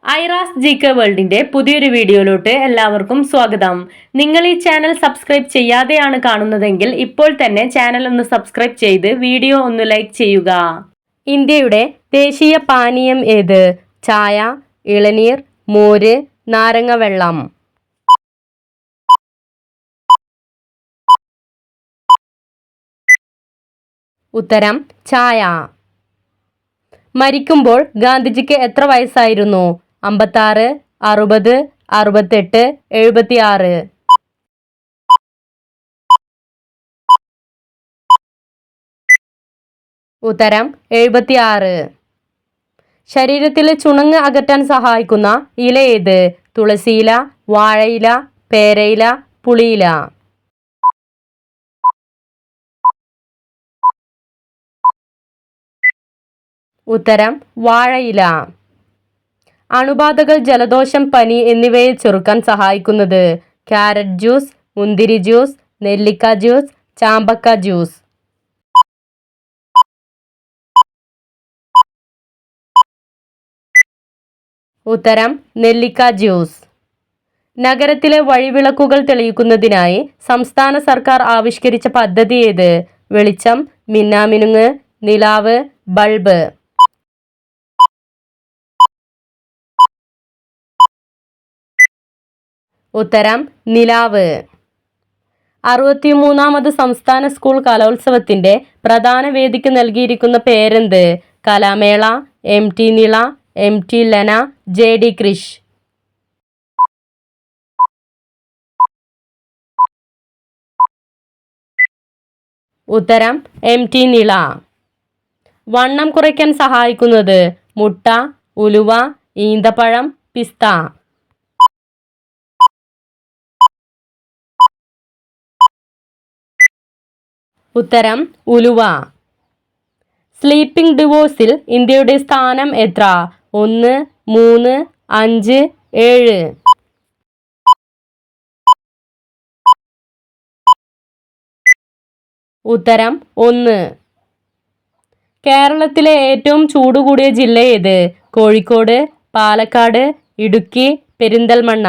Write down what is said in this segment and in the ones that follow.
ഐറാസ് ജി.കെ വേൾഡിന്റെ പുതിയൊരു വീഡിയോയിലോട്ട് എല്ലാവർക്കും സ്വാഗതം. നിങ്ങൾ ഈ ചാനൽ സബ്സ്ക്രൈബ് ചെയ്യാതെയാണ് കാണുന്നതെങ്കിൽ ഇപ്പോൾ തന്നെ ചാനൽ ഒന്ന് സബ്സ്ക്രൈബ് ചെയ്ത് വീഡിയോ ഒന്ന് ലൈക്ക് ചെയ്യുക. ഇന്ത്യയുടെ ദേശീയ പാനീയം ഏത്? ചായ, ഇളനീർ, മോര്, നാരങ്ങ വെള്ളം. ഉത്തരം ചായ. മരിക്കുമ്പോൾ ഗാന്ധിജിക്ക് എത്ര വയസ്സായിരുന്നു? 56, 60, 68, 76. ഉത്തരം 76. ശരീരത്തിലെ ചുണങ്ങ് അകറ്റാൻ സഹായിക്കുന്ന ഇല ഏത്? തുളസിയില, വാഴയില, പേരയില, പുളിയില. ഉത്തരം വാഴയില. അണുബാധകൾ, ജലദോഷം, പനി എന്നിവയെ ചെറുക്കാൻ സഹായിക്കുന്നത്? ക്യാരറ്റ് ജ്യൂസ്, മുന്തിരി ജ്യൂസ്, നെല്ലിക്ക ജ്യൂസ്, ചാമ്പക്ക ജ്യൂസ്. ഉത്തരം നെല്ലിക്ക ജ്യൂസ്. നഗരത്തിലെ വഴിവിളക്കുകൾ തെളിയിക്കുന്നതിനായി സംസ്ഥാന സർക്കാർ ആവിഷ്കരിച്ച പദ്ധതി ഏത്? വെളിച്ചം, മിന്നാമിനുങ്ങ്, നിലാവ്, ബൾബ്. ഉത്തരം നിലാവ്. 63ാമത് സംസ്ഥാന സ്കൂൾ കലോത്സവത്തിന്റെ പ്രധാന വേദിക്ക് നൽകിയിരിക്കുന്ന പേരെന്ത്? കലാമേള, MT Nila, MT ലന, JD Krish. ഉത്തരം MT നിള. വണ്ണം കുറയ്ക്കാൻ സഹായിക്കുന്നത്? മുട്ട, ഉലുവ, ഈന്തപ്പഴം, പിസ്ത. ഉത്തരം ഉലുവ. സ്ലീപ്പിംഗ് ഡിവോഴ്സിൽ ഇന്ത്യയുടെ സ്ഥാനം എത്ര? 1, 3, 5, 7. ഉത്തരം 1. കേരളത്തിലെ ഏറ്റവും ചൂട് കൂടിയ ജില്ല ഏത്? കോഴിക്കോട്, പാലക്കാട്, ഇടുക്കി, പെരിന്തൽമണ്ണ.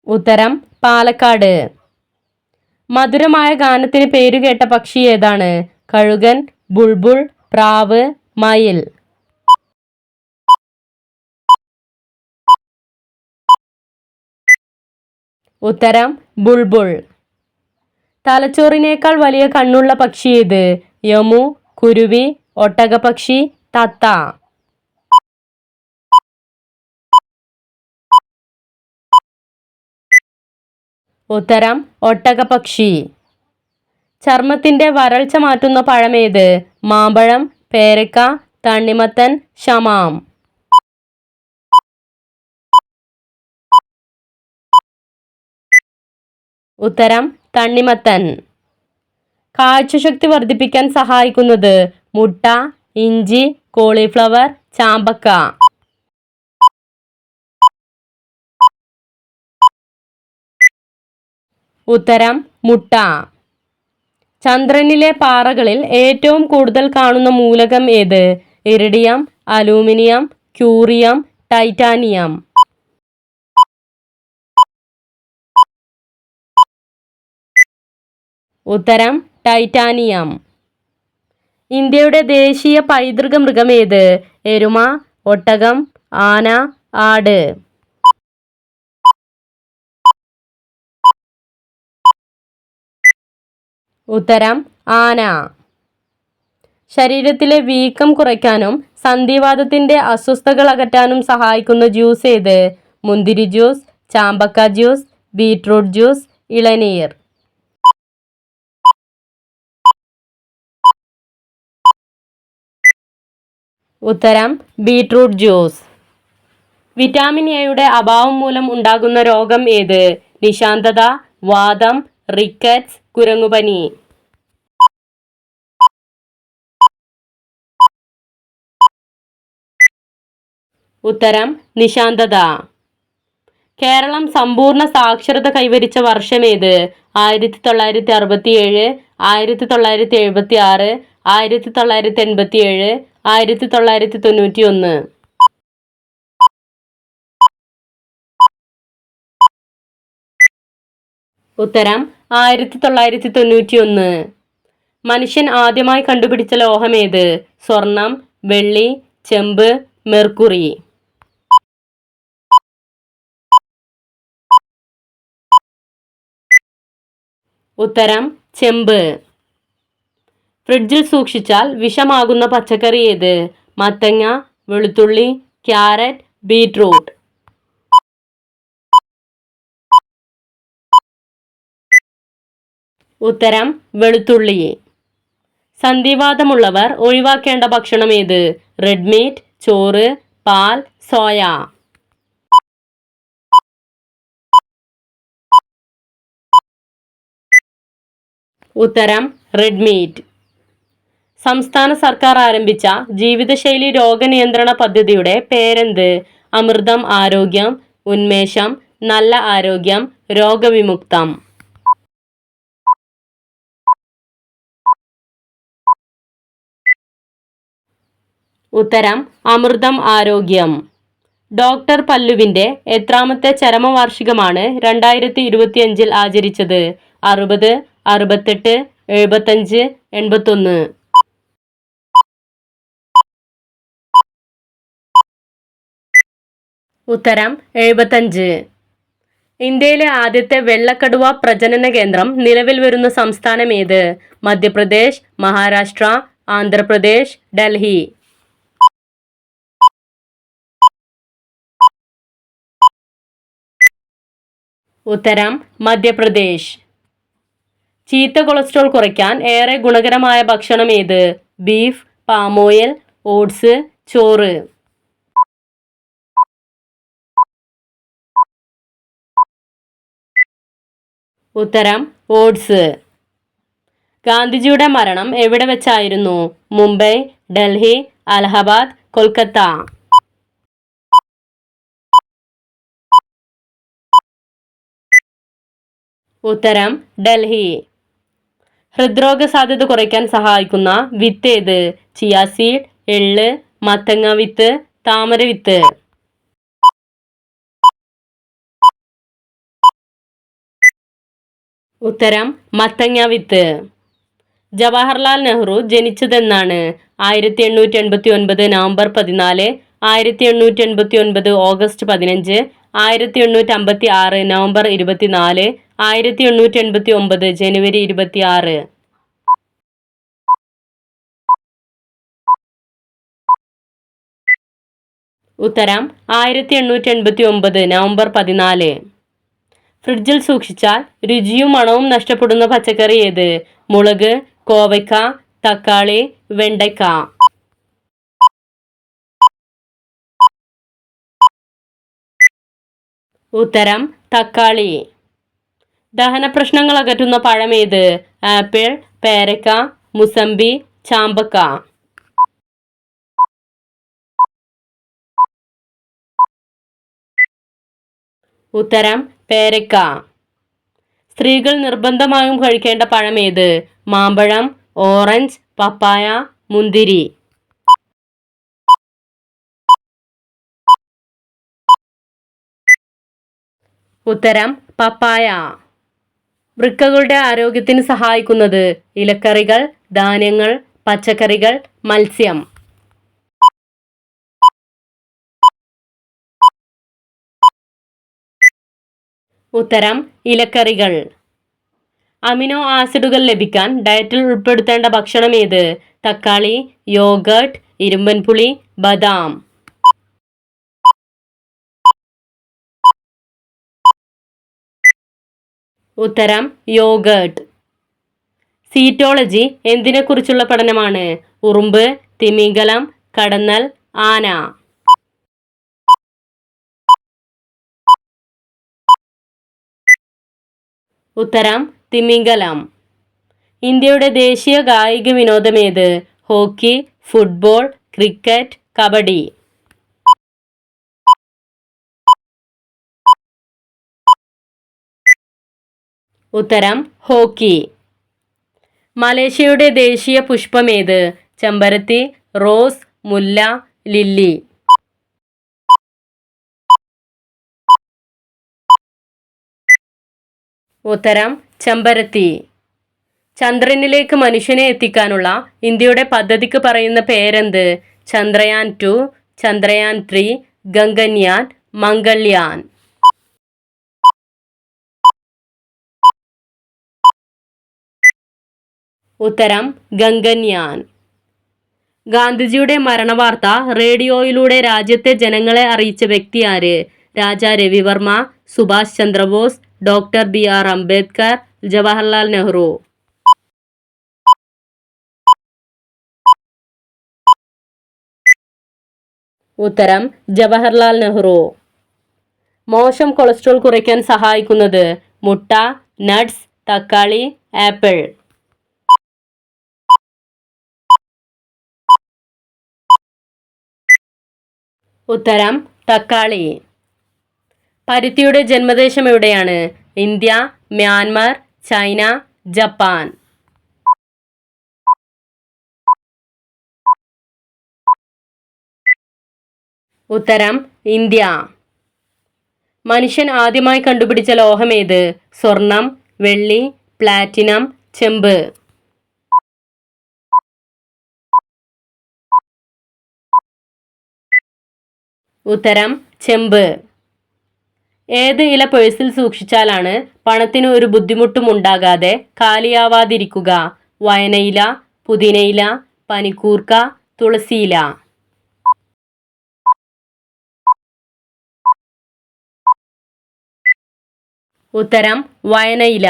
ഉത്തരം പാലക്കാട്. മധുരമായ ഗാനത്തിന് പേരുകേട്ട പക്ഷി ഏതാണ്? കഴുകൻ, ബുൾബുൾ, പ്രാവ്, മയിൽ. ഉത്തരം ബുൾബുൾ. തലച്ചോറിനേക്കാൾ വലിയ കണ്ണുള്ള പക്ഷി ഏത്? യമു, കുരുവി, ഒട്ടകപ്പക്ഷി, തത്ത. ഉത്തരം ഒട്ടകപ്പക്ഷി. ചർമ്മത്തിന്റെ വരൾച്ച മാറ്റുന്ന പഴമേത്? മാമ്പഴം, പേരക്ക, തണ്ണിമത്തൻ, ശമാം. ഉത്തരം തണ്ണിമത്തൻ. കാഴ്ചശക്തി വർദ്ധിപ്പിക്കാൻ സഹായിക്കുന്നത്? മുട്ട, ഇഞ്ചി, കോളിഫ്ലവർ, ചാമ്പക്ക. ഉത്തരം മുട്ട. ചന്ദ്രനിലെ പാറകളിൽ ഏറ്റവും കൂടുതൽ കാണുന്ന മൂലകം ഏത്? Iridium, aluminium, curium, titanium. ഉത്തരം ടൈറ്റാനിയം. ഇന്ത്യയുടെ ദേശീയ പൈതൃക മൃഗം ഏത്? എരുമ, ഒട്ടകം, ആന, ആട്. ഉത്തരം ആന. ശരീരത്തിലെ വീക്കം കുറയ്ക്കാനും സന്ധിവാതത്തിന്റെ അസ്വസ്ഥതകൾ അകറ്റാനും സഹായിക്കുന്ന ജ്യൂസ് ഏത്? മുന്തിരി ജ്യൂസ്, ചാമ്പക്ക ജ്യൂസ്, ബീറ്റ്റൂട്ട് ജ്യൂസ്, ഇളനീർ. ഉത്തരം ബീറ്റ്റൂട്ട് ജ്യൂസ്. വിറ്റാമിൻ എയുടെ അഭാവം മൂലം ഉണ്ടാകുന്ന രോഗം ഏത്? നിശാന്തത, വാതം, റിക്കറ്റ്സ്, കുരങ്ങുപനി. ഉത്തരം നിശാന്തത. കേരളം സമ്പൂർണ്ണ സാക്ഷരത കൈവരിച്ച വർഷമേത്? 1967, 1976, 1987, 1991. ഉത്തരം 1991. മനുഷ്യൻ ആദ്യമായി കണ്ടുപിടിച്ച ലോഹമേത്? സ്വർണം, വെള്ളി, ചെമ്പ്, മെർക്കുറി. ഉത്തരം ചെമ്പ്. ഫ്രിഡ്ജിൽ സൂക്ഷിച്ചാൽ വിഷമാകുന്ന പച്ചക്കറി ഏത്? മത്തങ്ങ, വെളുത്തുള്ളി, ക്യാരറ്റ്, ബീറ്റ്റൂട്ട്. ഉത്തരം വെളുത്തുള്ളി. സന്ധിവാതമുള്ളവർ ഒഴിവാക്കേണ്ട ഭക്ഷണം ഏത്? റെഡ് മീറ്റ്, ചോറ്, പാൽ, സോയ. ഉത്തരം റെഡ് മീറ്റ്. സംസ്ഥാന സർക്കാർ ആരംഭിച്ച ജീവിതശൈലി രോഗനിയന്ത്രണ പദ്ധതിയുടെ പേരെന്ത്? അമൃതം ആരോഗ്യം, ഉന്മേഷം, നല്ല ആരോഗ്യം, രോഗവിമുക്തം. ഉത്തരം അമൃതം ആരോഗ്യം. ഡോക്ടർ പല്ലുവിന്റെ എത്രാമത്തെ ചരമവാർഷികമാണ് 2025 ആചരിച്ചത്? 60, 68, 75, 81. ഉത്തരം 75. ഇന്ത്യയിലെ ആദ്യത്തെ വെള്ളക്കടുവ പ്രജനന കേന്ദ്രം നിലവിൽ വരുന്ന സംസ്ഥാനം ഏത്? മധ്യപ്രദേശ്, മഹാരാഷ്ട്ര, ആന്ധ്രാപ്രദേശ്, ഡൽഹി. ഉത്തരം മധ്യപ്രദേശ്. ചീത്ത കൊളസ്ട്രോൾ കുറയ്ക്കാൻ ഏറെ ഗുണകരമായ ഭക്ഷണം ഏത്? ബീഫ്, പാം ഓയിൽ, ഓട്സ്, ചോറ്. ഉത്തരം ഓട്സ്. ഗാന്ധിജിയുടെ മരണം എവിടെ വെച്ചായിരുന്നു? മുംബൈ, ഡൽഹി, അലഹബാദ്, കൊൽക്കത്ത. ഉത്തരം ഡൽഹി. ഹൃദ്രോഗ സാധ്യത കുറയ്ക്കാൻ സഹായിക്കുന്ന വിത്ത് ഏത്? ചിയ സീഡ്, എള്ള്, മത്തങ്ങ വിത്ത്, താമര വിത്ത്. ഉത്തരം മത്തങ്ങ വിത്ത്. ജവഹർലാൽ നെഹ്റു ജനിച്ചതെന്നാണ്? 1889 നവംബർ 14, 1889 ഓഗസ്റ്റ് 15, 1856 നവംബർ 24, 1889 ജനുവരി 26. ഉത്തരം 1889 നവംബർ 14. ഫ്രിഡ്ജിൽ സൂക്ഷിച്ചാൽ രുചിയും മണവും നഷ്ടപ്പെടുന്ന പച്ചക്കറി ഏത്? മുളക്, കോവയ്ക്ക, തക്കാളി, വെണ്ടയ്ക്ക. ഉത്തരം തക്കാളി. ദഹന പ്രശ്നങ്ങൾ അകറ്റുന്ന പഴം ഏത്? ആപ്പിൾ, പേരക്ക, മുസമ്പി, ചാമ്പക്ക. ഉത്തരം പേരക്ക. സ്ത്രീകൾ നിർബന്ധമായും കഴിക്കേണ്ട പഴം ഏത്? മാമ്പഴം, ഓറഞ്ച്, പപ്പായ, മുന്തിരി. ഉത്തരം പപ്പായ. വൃക്കകളുടെ ആരോഗ്യത്തിന് സഹായിക്കുന്നത് ഇലക്കറികൾ, ധാന്യങ്ങൾ, പച്ചക്കറികൾ, മത്സ്യം. ഉത്തരം ഇലക്കറികൾ. അമിനോ ആസിഡുകൾ ലഭിക്കാൻ ഡയറ്റിൽ ഉൾപ്പെടുത്തേണ്ട ഭക്ഷണം ഏത്? തക്കാളി, യോഗർട്ട്, ഇരുമ്പൻപുളി, ബദാം. ഉത്തരം യോഗർട്ട്. സീറ്റോളജി എന്തിനെക്കുറിച്ചുള്ള പഠനമാണ്? ഉറുമ്പ്, തിമിംഗലം, കടന്നൽ, ആന. ഉത്തരം തിമിംഗലം. ഇന്ത്യയുടെ ദേശീയ കായിക വിനോദമേത്? Hockey, football, cricket, kabaddi. ഉത്തരം ഹോക്കി. മലേഷ്യയുടെ ദേശീയ പുഷ്പമേത്? ചെമ്പരത്തി, റോസ്, മുല്ല, ലില്ലി. ഉത്തരം ചെമ്പരത്തി. ചന്ദ്രനിലേക്ക് മനുഷ്യനെ എത്തിക്കാനുള്ള ഇന്ത്യയുടെ പദ്ധതിക്ക് പറയുന്ന പേരെന്ത്? ചന്ദ്രയാൻ 2, ചന്ദ്രയാൻ 3, ഗഗൻയാൻ, മംഗൾയാൻ. ഉത്തരം ഗഗൻയാൻ. ഗാന്ധിജിയുടെ മരണവാർത്ത റേഡിയോയിലൂടെ രാജ്യത്തെ ജനങ്ങളെ അറിയിച്ച വ്യക്തി ആര്? Raja Ravi Varma, Subhash Chandra Bose, doctor BR Ambedkar, Jawaharlal Nehru. ഉത്തരം ജവഹർലാൽ നെഹ്റു. മോശം കൊളസ്ട്രോൾ കുറയ്ക്കാൻ സഹായിക്കുന്നത്? മുട്ട, നട്ട്സ്, തക്കാളി, ആപ്പിൾ. ഉത്തരം തക്കാളി. പരുത്തിയുടെ ജന്മദേശം എവിടെയാണ്? India, Myanmar, China, Japan. ഉത്തരം ഇന്ത്യ. മനുഷ്യൻ ആദ്യമായി കണ്ടുപിടിച്ച ലോഹം ഏത്? സ്വർണം, വെള്ളി, പ്ലാറ്റിനം, ചെമ്പ്. ഉത്തരം ചെമ്പ്. ഏത് ഇല പേഴ്സിൽ സൂക്ഷിച്ചാലാണ് പണത്തിന് ഒരു ബുദ്ധിമുട്ടും ഉണ്ടാകാതെ കാലിയാവാതിരിക്കുക? വയനയില, പുതിനയില, പനിക്കൂർക്ക, തുളസിയില. ഉത്തരം വയനയില.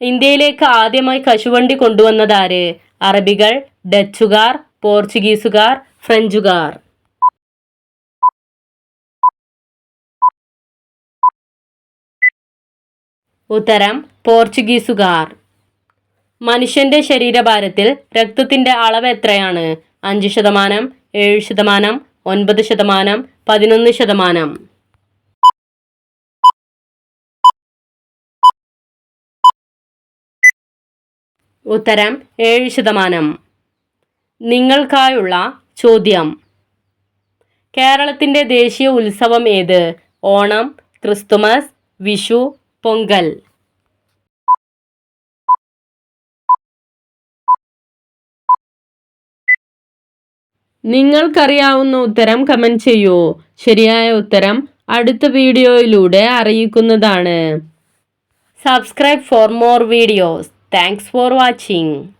ഇന്ത്യയിലേക്ക് ആദ്യമായി കശുവണ്ടി കൊണ്ടുവന്നതാര്? അറബികൾ, ഡച്ചുകാർ, പോർച്ചുഗീസുകാർ, ഫ്രഞ്ചുകാർ. ഉത്തരം പോർച്ചുഗീസുകാർ. മനുഷ്യന്റെ ശരീരഭാരത്തിൽ രക്തത്തിന്റെ അളവ് എത്രയാണ്? 5%, 7%, 9%, 11%. ഉത്തരം 7%. നിങ്ങൾക്കായുള്ള ചോദ്യം. കേരളത്തിന്റെ ദേശീയ ഉത്സവം ഏത്? ഓണം, ക്രിസ്തുമസ്, വിഷു, പൊങ്കൽ. നിങ്ങൾക്കറിയാവുന്ന ഉത്തരം കമന്റ് ചെയ്യൂ. ശരിയായ ഉത്തരം അടുത്ത വീഡിയോയിലൂടെ അറിയിക്കുന്നതാണ്. Subscribe for more videos. Thanks for watching.